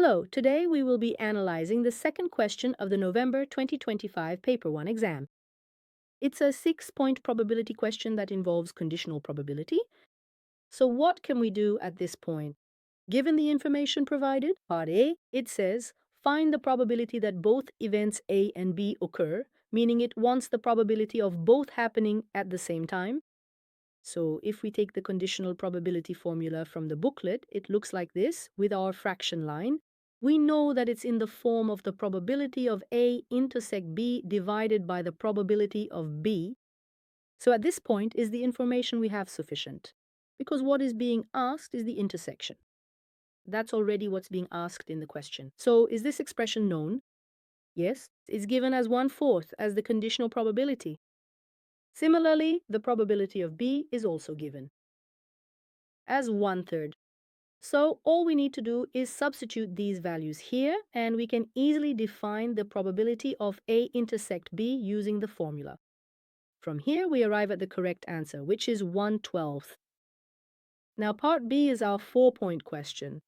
Hello, today we will be analyzing the second question of the November 2025 Paper 1 exam. It's a 6-point probability question that involves conditional probability. So what can we do at this point? Given the information provided, part A, it says, find the probability that both events A and B occur, meaning it wants the probability of both happening at the same time. So if we take the conditional probability formula from the booklet, it looks like this with our fraction line. We know that it's in the form of the probability of A intersect B divided by the probability of B. So at this point, is the information we have sufficient? Because what is being asked is the intersection. That's already what's being asked in the question. So is this expression known? Yes, it's given as 1/4 as the conditional probability. Similarly, the probability of B is also given as 1/3. So all we need to do is substitute these values here, and we can easily define the probability of A intersect B using the formula. From here, we arrive at the correct answer, which is 1/12. Now, part B is our 4-point question.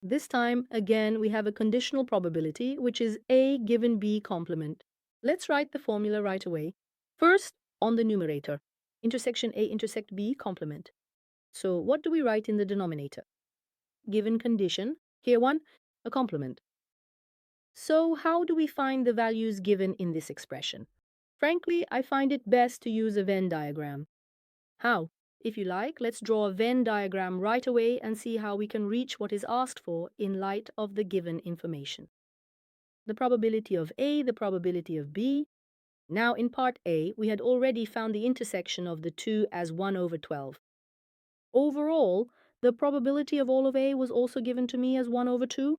This time, again, we have a conditional probability, which is A given B complement. Let's write the formula right away. First, on the numerator, intersection A intersect B complement. So what do we write in the denominator? Given condition, here one, a complement. So how do we find the values given in this expression? Frankly, I find it best to use a Venn diagram. How? If you like, let's draw a Venn diagram right away and see how we can reach what is asked for in light of the given information. The probability of A, the probability of B. Now in part A, we had already found the intersection of the two as 1/12. Overall, the probability of all of A was also given to me as 1/2.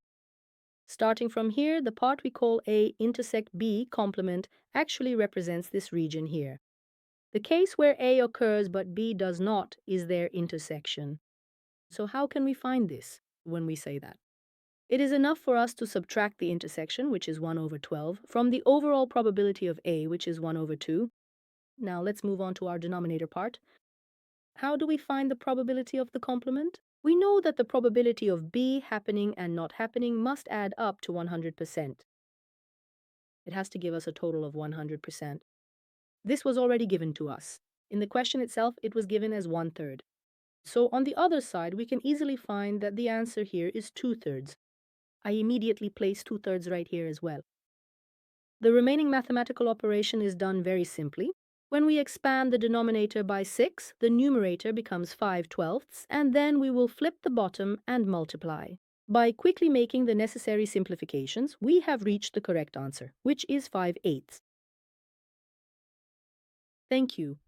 Starting from here, the part we call A intersect B complement actually represents this region here. The case where A occurs but B does not is their intersection. So how can we find this when we say that? It is enough for us to subtract the intersection, which is 1/12, from the overall probability of A, which is 1/2. Now let's move on to our denominator part. How do we find the probability of the complement? We know that the probability of B happening and not happening must add up to 100%. It has to give us a total of 100%. This was already given to us. In the question itself, it was given as 1/3. So on the other side, we can easily find that the answer here is 2/3. I immediately place 2/3 right here as well. The remaining mathematical operation is done very simply. When we expand the denominator by 6, the numerator becomes 5/12, and then we will flip the bottom and multiply. By quickly making the necessary simplifications, we have reached the correct answer, which is 5/8. Thank you.